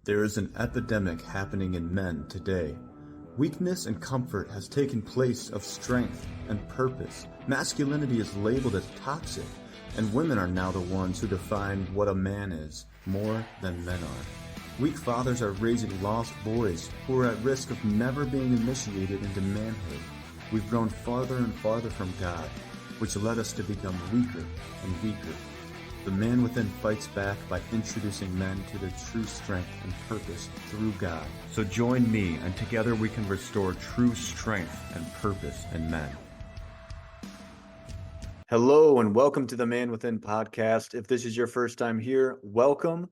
There is an epidemic happening in men today. Weakness and comfort has taken place of strength and purpose. Masculinity is labeled as toxic, and women are now the ones who define what a man is, more than men are. Weak fathers are raising lost boys who are at risk of never being initiated into manhood. We've grown farther and farther from God, which led us to become weaker and weaker. The man within fights back by introducing men to their true strength and purpose through God. So join me, and together we can restore true strength and purpose in men. Hello, and welcome to the Man Within podcast. If this is your first time here, welcome.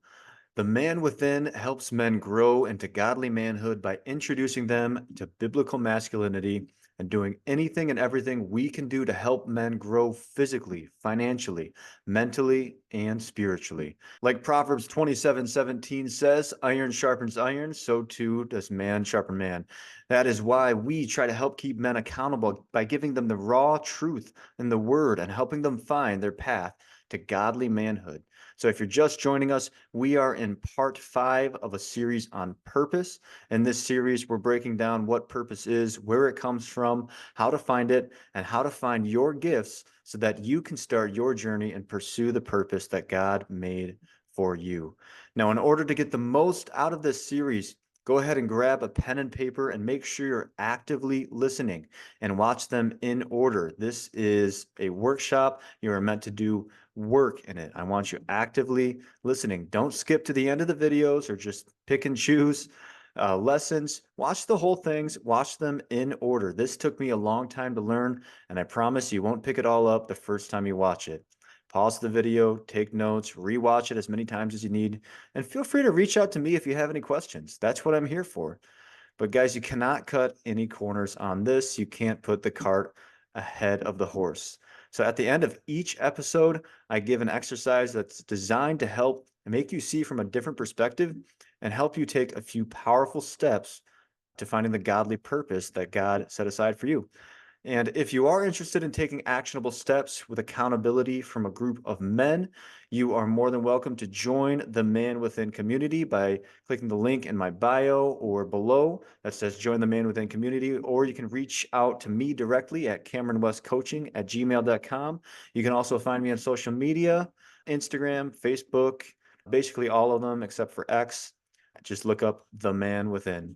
The Man Within helps men grow into godly manhood by introducing them to biblical masculinity and doing anything and everything we can do to help men grow physically, financially, mentally, and spiritually. Like Proverbs 27:17 says, iron sharpens iron, so too does man sharpen man. That is why we try to help keep men accountable by giving them the raw truth in the word and helping them find their path to godly manhood. So if you're just joining us, we are in part 5 of a series on purpose. In this series, we're breaking down what purpose is, where it comes from, how to find it, and how to find your gifts so that you can start your journey and pursue the purpose that God made for you. Now, in order to get the most out of this series, go ahead and grab a pen and paper and make sure you're actively listening and watch them in order. This is a workshop. You are meant to do work in it. I want you actively listening. Don't skip to the end of the videos or just pick and choose lessons. Watch the whole things. Watch them in order. This took me a long time to learn, and I promise you won't pick it all up the first time you watch it. Pause the video, take notes, rewatch it as many times as you need, and feel free to reach out to me if you have any questions. That's what I'm here for. But guys, you cannot cut any corners on this. You can't put the cart ahead of the horse. So at the end of each episode, I give an exercise that's designed to help make you see from a different perspective and help you take a few powerful steps to finding the godly purpose that God set aside for you. And if you are interested in taking actionable steps with accountability from a group of men, you are more than welcome to join the Man Within community by clicking the link in my bio or below that says join the Man Within community, or you can reach out to me directly at cameronwestcoaching@gmail.com. You can also find me on social media, Instagram, Facebook, basically all of them except for X. Just look up the Man Within.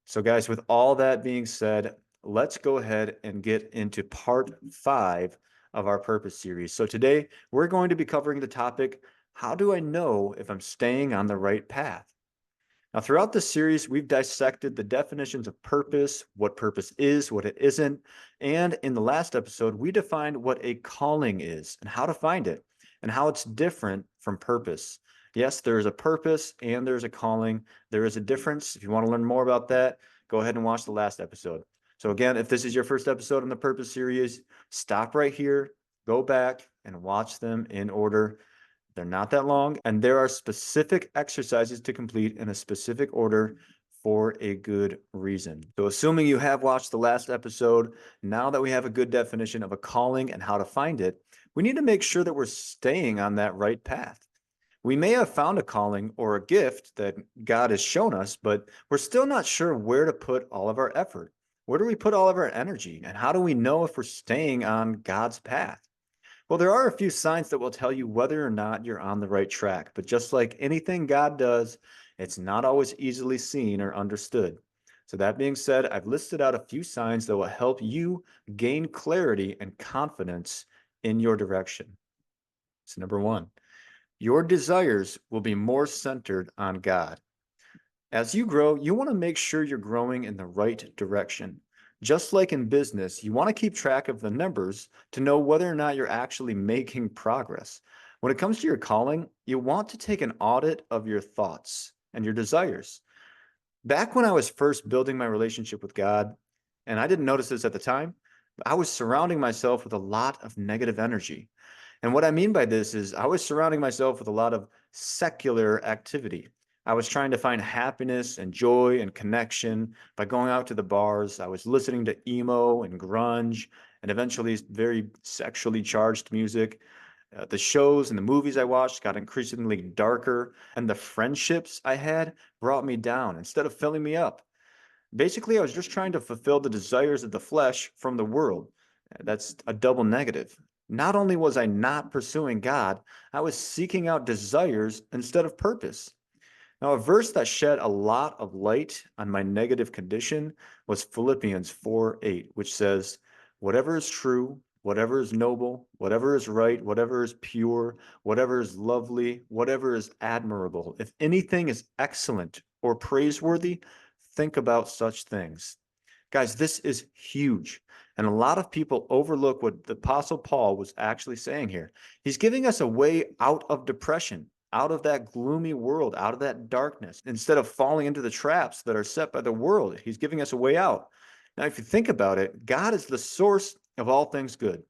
So guys, with all that being said, let's go ahead and get into part 5 of our purpose series. So today we're going to be covering the topic, how do I know if I'm staying on the right path? Now, throughout this series, we've dissected the definitions of purpose, what purpose is, what it isn't. And in the last episode, we defined what a calling is and how to find it and how it's different from purpose. Yes, there is a purpose and there's a calling. There is a difference. If you want to learn more about that, go ahead and watch the last episode. So again, if this is your first episode in the Purpose series, stop right here, go back and watch them in order. They're not that long, and there are specific exercises to complete in a specific order for a good reason. So assuming you have watched the last episode, now that we have a good definition of a calling and how to find it, we need to make sure that we're staying on that right path. We may have found a calling or a gift that God has shown us, but we're still not sure where to put all of our effort. Where do we put all of our energy? And how do we know if we're staying on God's path? Well, there are a few signs that will tell you whether or not you're on the right track. But just like anything God does, it's not always easily seen or understood. So that being said, I've listed out a few signs that will help you gain clarity and confidence in your direction. So number 1, your desires will be more centered on God. As you grow, you want to make sure you're growing in the right direction. Just like in business, you want to keep track of the numbers to know whether or not you're actually making progress. When it comes to your calling, you want to take an audit of your thoughts and your desires. Back when I was first building my relationship with God, and I didn't notice this at the time, I was surrounding myself with a lot of negative energy. And what I mean by this is I was surrounding myself with a lot of secular activity. I was trying to find happiness and joy and connection by going out to the bars. I was listening to emo and grunge and eventually very sexually charged music. The shows and the movies I watched got increasingly darker, and the friendships I had brought me down instead of filling me up. Basically, I was just trying to fulfill the desires of the flesh from the world. That's a double negative. Not only was I not pursuing God, I was seeking out desires instead of purpose. Now, a verse that shed a lot of light on my negative condition was Philippians 4:8, which says, "Whatever is true, whatever is noble, whatever is right, whatever is pure, whatever is lovely, whatever is admirable, if anything is excellent or praiseworthy, think about such things." Guys, this is huge. And a lot of people overlook what the Apostle Paul was actually saying here. He's giving us a way out of depression, out of that gloomy world, out of that darkness, instead of falling into the traps that are set by the world. He's giving us a way out. Now, if you think about it, God is the source of all things good.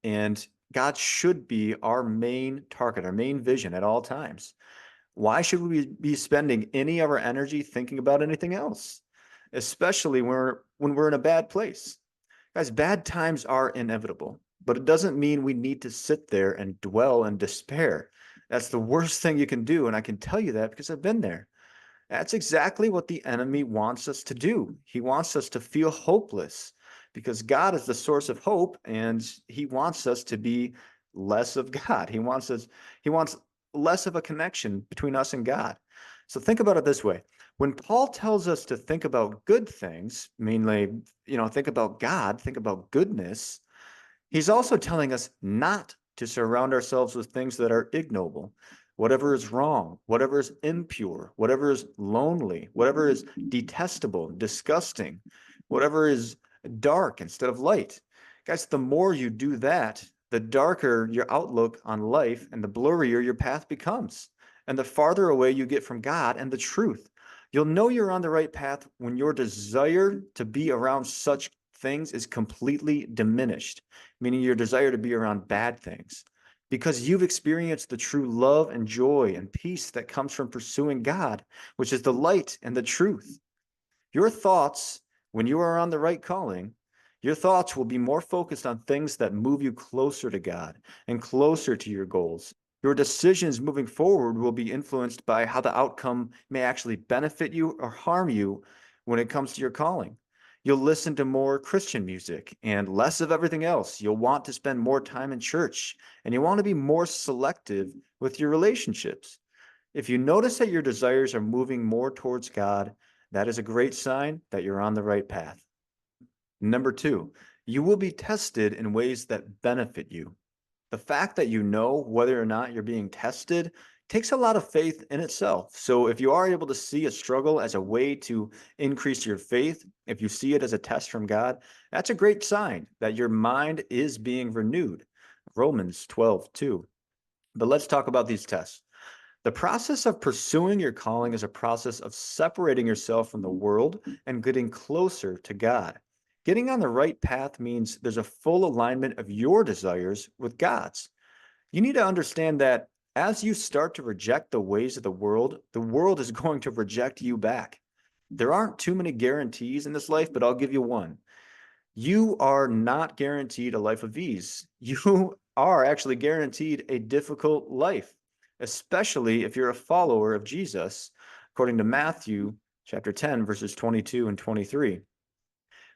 And God should be our main target, our main vision at all times. Why should we be spending any of our energy thinking about anything else? Especially when we're in a bad place. Guys, bad times are inevitable, but it doesn't mean we need to sit there and dwell in despair. That's the worst thing you can do, and I can tell you that because I've been there. That's exactly what the enemy wants us to do. He wants us to feel hopeless because God is the source of hope, and he wants us to be less of God. He wants less of a connection between us and God. So think about it this way. When Paul tells us to think about good things, mainly, think about God, think about goodness, he's also telling us not to surround ourselves with things that are ignoble. Whatever is wrong, whatever is impure, whatever is lonely, whatever is detestable, disgusting, whatever is dark instead of light. Guys, the more you do that, the darker your outlook on life and the blurrier your path becomes, and the farther away you get from God and the truth. You'll know you're on the right path when your desire to be around such things is completely diminished, meaning your desire to be around bad things, because you've experienced the true love and joy and peace that comes from pursuing God, which is the light and the truth. Your thoughts, when you are on the right calling, your thoughts will be more focused on things that move you closer to God and closer to your goals. Your decisions moving forward will be influenced by how the outcome may actually benefit you or harm you when it comes to your calling. You'll listen to more Christian music and less of everything else. You'll want to spend more time in church, and you want to be more selective with your relationships. If you notice that your desires are moving more towards God, that is a great sign that you're on the right path. Number two, you will be tested in ways that benefit you. The fact that you know whether or not you're being tested takes a lot of faith in itself. So if you are able to see a struggle as a way to increase your faith, if you see it as a test from God, that's a great sign that your mind is being renewed. Romans 12:2. But let's talk about these tests. The process of pursuing your calling is a process of separating yourself from the world and getting closer to God. Getting on the right path means there's a full alignment of your desires with God's. You need to understand that as you start to reject the ways of the world is going to reject you back. There aren't too many guarantees in this life, but I'll give you one. You are not guaranteed a life of ease. You are actually guaranteed a difficult life, especially if you're a follower of Jesus, according to Matthew chapter 10, verses 22 and 23.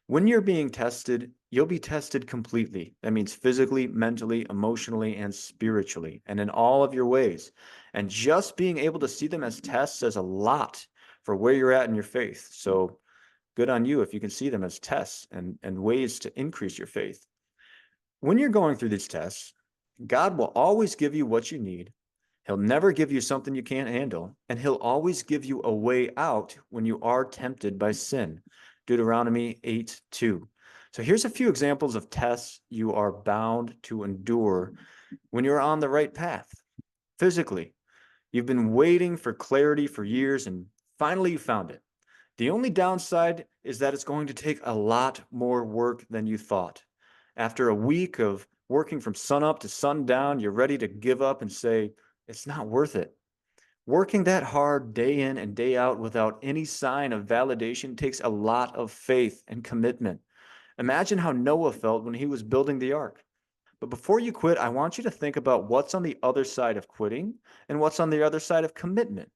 When you're being tested, you'll be tested completely. That means physically, mentally, emotionally, and spiritually, and in all of your ways. And just being able to see them as tests says a lot for where you're at in your faith. So good on you if you can see them as tests and ways to increase your faith. When you're going through these tests, God will always give you what you need. He'll never give you something you can't handle, and he'll always give you a way out when you are tempted by sin. Deuteronomy 8:2. So here's a few examples of tests you are bound to endure when you're on the right path. Physically, you've been waiting for clarity for years and finally you found it. The only downside is that it's going to take a lot more work than you thought. After a week of working from sunup to sundown, you're ready to give up and say, it's not worth it. Working that hard day in and day out without any sign of validation takes a lot of faith and commitment. Imagine how Noah felt when he was building the ark. But before you quit, I want you to think about what's on the other side of quitting and what's on the other side of commitment.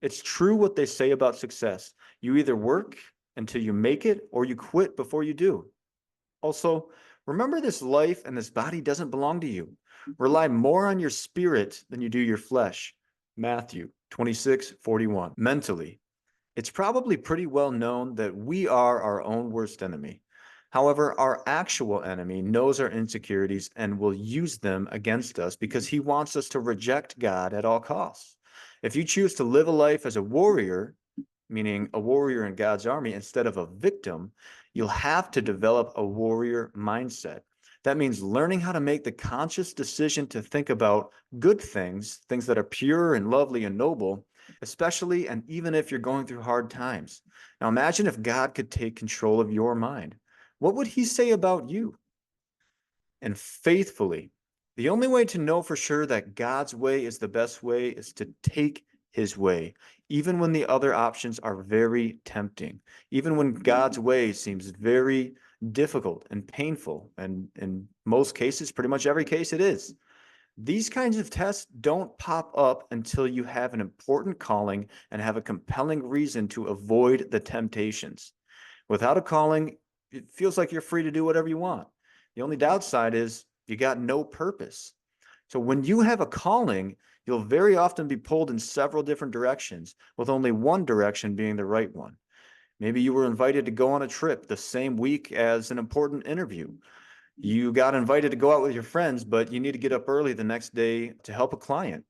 It's true what they say about success. You either work until you make it or you quit before you do. Also, remember this life and this body doesn't belong to you. Rely more on your spirit than you do your flesh. Matthew 26:41. Mentally, it's probably pretty well known that we are our own worst enemy. However, our actual enemy knows our insecurities and will use them against us because he wants us to reject God at all costs. If you choose to live a life as a warrior, meaning a warrior in God's army instead of a victim, you'll have to develop a warrior mindset. That means learning how to make the conscious decision to think about good things, things that are pure and lovely and noble, especially and even if you're going through hard times. Now imagine if God could take control of your mind. What would he say about you? And faithfully, the only way to know for sure that God's way is the best way is to take his way, even when the other options are very tempting, even when God's way seems very difficult and painful, and in most cases, pretty much every case it is. These kinds of tests don't pop up until you have an important calling and have a compelling reason to avoid the temptations. Without a calling, it feels like you're free to do whatever you want. The only downside is you got no purpose. So when you have a calling, you'll very often be pulled in several different directions, with only one direction being the right one. Maybe you were invited to go on a trip the same week as an important interview. You got invited to go out with your friends, but you need to get up early the next day to help a client.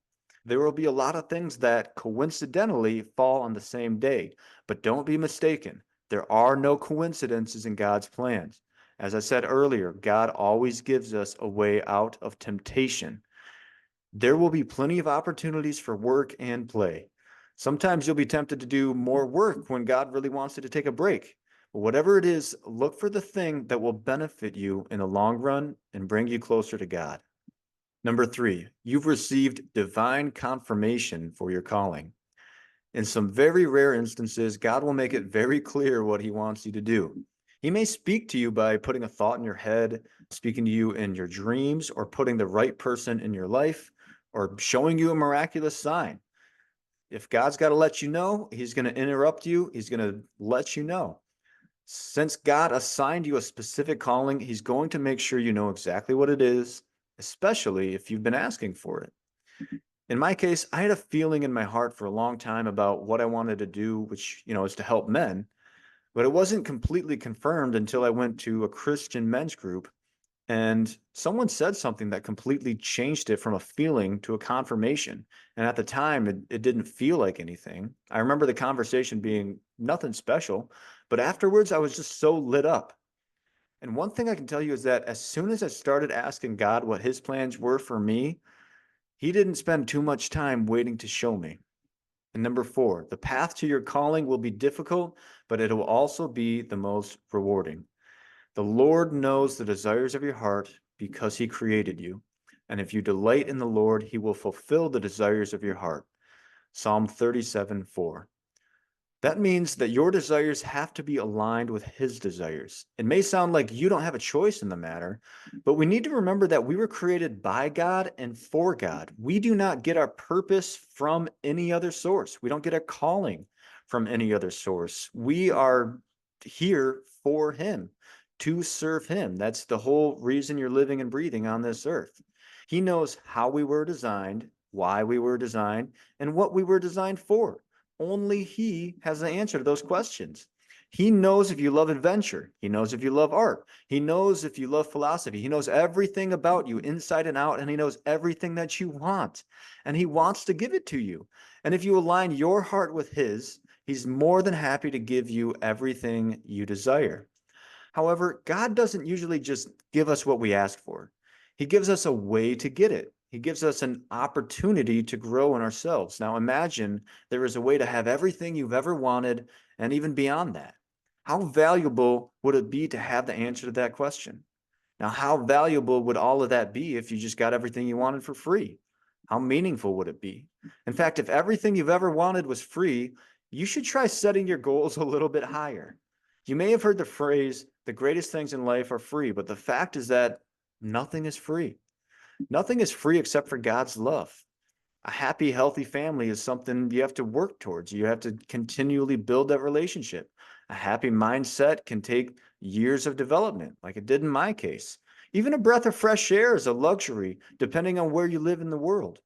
There will be a lot of things that coincidentally fall on the same day, but don't be mistaken. There are no coincidences in God's plans. As I said earlier, God always gives us a way out of temptation. There will be plenty of opportunities for work and play. Sometimes you'll be tempted to do more work when God really wants you to take a break. But whatever it is, look for the thing that will benefit you in the long run and bring you closer to God. Number 3, you've received divine confirmation for your calling. In some very rare instances, God will make it very clear what he wants you to do. He may speak to you by putting a thought in your head, speaking to you in your dreams, or putting the right person in your life, or showing you a miraculous sign. If God's got to let you know, he's going to interrupt you. He's going to let you know. Since God assigned you a specific calling, he's going to make sure you know exactly what it is, especially if you've been asking for it. In my case, I had a feeling in my heart for a long time about what I wanted to do, which, is to help men, but it wasn't completely confirmed until I went to a Christian men's group and someone said something that completely changed it from a feeling to a confirmation. And at the time, it didn't feel like anything. I remember the conversation being nothing special, but afterwards I was just so lit up. And one thing I can tell you is that as soon as I started asking God what his plans were for me, he didn't spend too much time waiting to show me. And number 4, the path to your calling will be difficult, but it will also be the most rewarding. The Lord knows the desires of your heart because he created you. And if you delight in the Lord, he will fulfill the desires of your heart. Psalm 37:4. That means that your desires have to be aligned with his desires. It may sound like you don't have a choice in the matter, but we need to remember that we were created by God and for God. We do not get our purpose from any other source. We don't get our calling from any other source. We are here for him, to serve him. That's the whole reason you're living and breathing on this earth. He knows how we were designed, why we were designed, and what we were designed for. Only he has the answer to those questions. He knows if you love adventure. He knows if you love art. He knows if you love philosophy. He knows everything about you inside and out, and he knows everything that you want. And he wants to give it to you. And if you align your heart with his, he's more than happy to give you everything you desire. However, God doesn't usually just give us what we ask for. He gives us a way to get it. He gives us an opportunity to grow in ourselves. Now imagine there is a way to have everything you've ever wanted and even beyond that. How valuable would it be to have the answer to that question? Now, how valuable would all of that be if you just got everything you wanted for free? How meaningful would it be? In fact, if everything you've ever wanted was free, you should try setting your goals a little bit higher. You may have heard the phrase, the greatest things in life are free, but the fact is that Nothing is free. Nothing is free except for God's love. A happy, healthy family is something you have to work towards. You have to continually build that relationship. A happy mindset can take years of development, like it did in my case. Even a breath of fresh air is a luxury, depending on where you live in the world.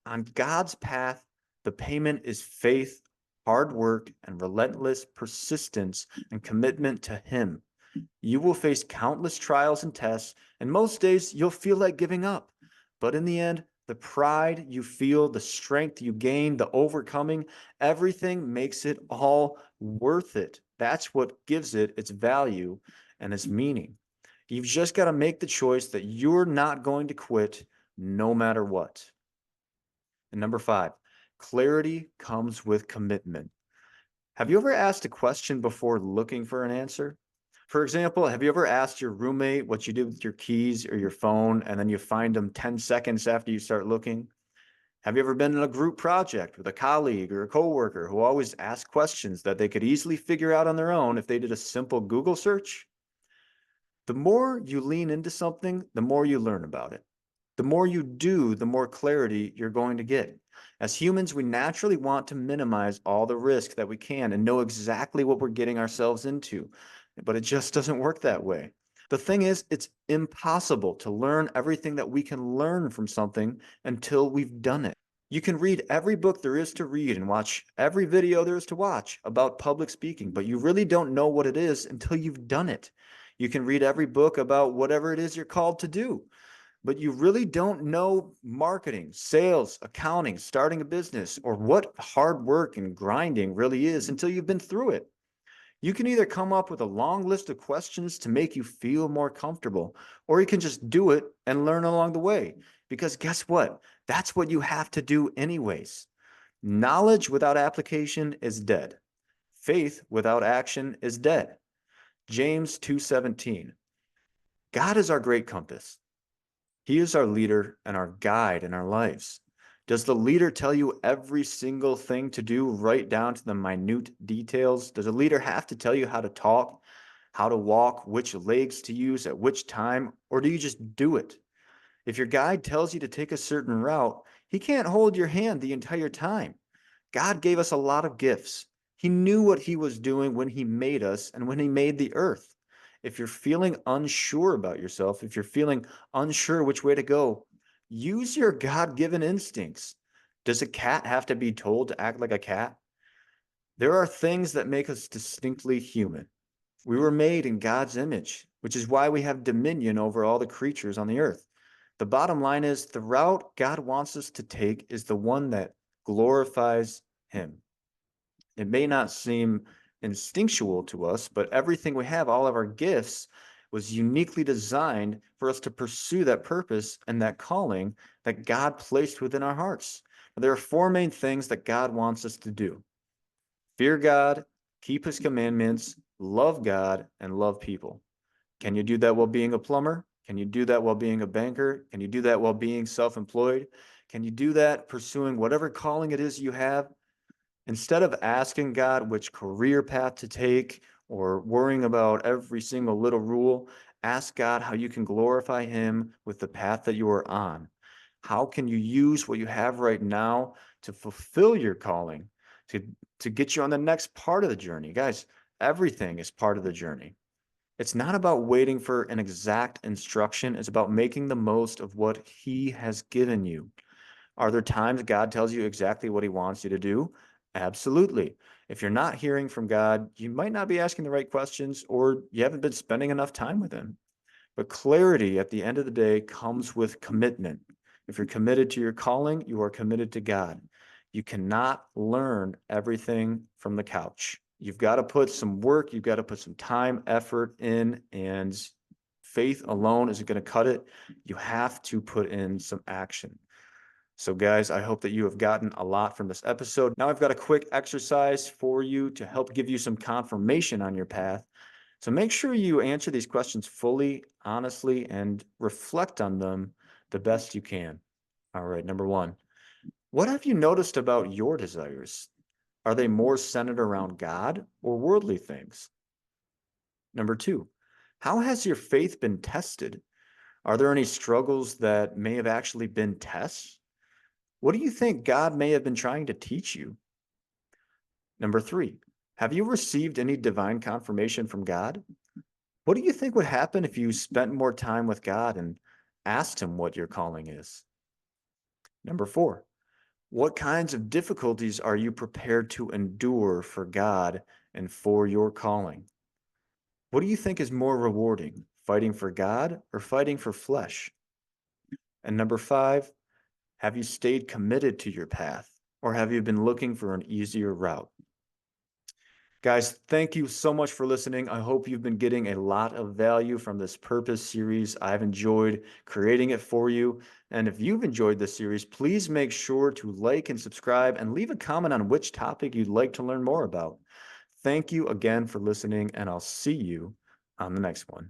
On God's path, the payment is faith, hard work, and relentless persistence and commitment to Him. You will face countless trials and tests, and most days you'll feel like giving up. But in the end, the pride you feel, the strength you gain, the overcoming, everything makes it all worth it. That's what gives it its value and its meaning. You've just got to make the choice that you're not going to quit no matter what. And number 5, clarity comes with commitment. Have you ever asked a question before looking for an answer? For example, have you ever asked your roommate what you did with your keys or your phone, and then you find them 10 seconds after you start looking? Have you ever been in a group project with a colleague or a coworker who always asked questions that they could easily figure out on their own if they did a simple Google search? The more you lean into something, the more you learn about it. The more you do, the more clarity you're going to get. As humans, we naturally want to minimize all the risk that we can and know exactly what we're getting ourselves into, but it just doesn't work that way. The thing is, it's impossible to learn everything that we can learn from something until we've done it. You can read every book there is to read and watch every video there is to watch about public speaking, but you really don't know what it is until you've done it. You can read every book about whatever it is you're called to do, but you really don't know marketing, sales, accounting, starting a business, or what hard work and grinding really is until you've been through it. You can either come up with a long list of questions to make you feel more comfortable, or you can just do it and learn along the way. Because guess what? That's what you have to do anyways. Knowledge without application is dead. Faith without action is dead. James 2:17. God is our great compass. He is our leader and our guide in our lives. Does the leader tell you every single thing to do, right down to the minute details? Does a leader have to tell you how to talk, how to walk, which legs to use at which time, or do you just do it? If your guide tells you to take a certain route, he can't hold your hand the entire time. God gave us a lot of gifts. He knew what he was doing when he made us and when he made the earth. If you're feeling unsure about yourself, if you're feeling unsure which way to go, use your God given instincts. Does a cat have to be told to act like a cat? There are things that make us distinctly human. We were made in God's image, which is why we have dominion over all the creatures on the earth. The bottom line is the route God wants us to take is the one that glorifies him. It may not seem instinctual to us, but everything we have, all of our gifts, was uniquely designed for us to pursue that purpose and that calling that God placed within our hearts. There are 4 main things that God wants us to do: fear God, keep his commandments, love God, and love people. Can you do that while being a plumber? Can you do that while being a banker? Can you do that while being self-employed? Can you do that pursuing whatever calling it is you have? Instead of asking God which career path to take or worrying about every single little rule, ask God how you can glorify him with the path that you are on. How can you use what you have right now to fulfill your calling, to, to get you on the next part of the journey? Guys, everything is part of the journey. It's not about waiting for an exact instruction. It's about making the most of what he has given you. Are there times God tells you exactly what he wants you to do? Absolutely. If you're not hearing from God, you might not be asking the right questions, or you haven't been spending enough time with him. But clarity at the end of the day comes with commitment. If you're committed to your calling, you are committed to God. You cannot learn everything from the couch. You've got to put some work, you've got to put some time, effort in, and faith alone isn't going to cut it. You have to put in some action. So guys, I hope that you have gotten a lot from this episode. Now I've got a quick exercise for you to help give you some confirmation on your path. So make sure you answer these questions fully, honestly, and reflect on them the best you can. All right, number 1. What have you noticed about your desires? Are they more centered around God or worldly things? Number 2. How has your faith been tested? Are there any struggles that may have actually been tests? What do you think God may have been trying to teach you? Number three, have you received any divine confirmation from God? What do you think would happen if you spent more time with God and asked Him what your calling is? Number four, what kinds of difficulties are you prepared to endure for God and for your calling? What do you think is more rewarding, fighting for God or fighting for flesh? And number five, have you stayed committed to your path or have you been looking for an easier route? Guys, thank you so much for listening. I hope you've been getting a lot of value from this purpose series. I've enjoyed creating it for you. And if you've enjoyed this series, please make sure to like and subscribe and leave a comment on which topic you'd like to learn more about. Thank you again for listening, and I'll see you on the next one.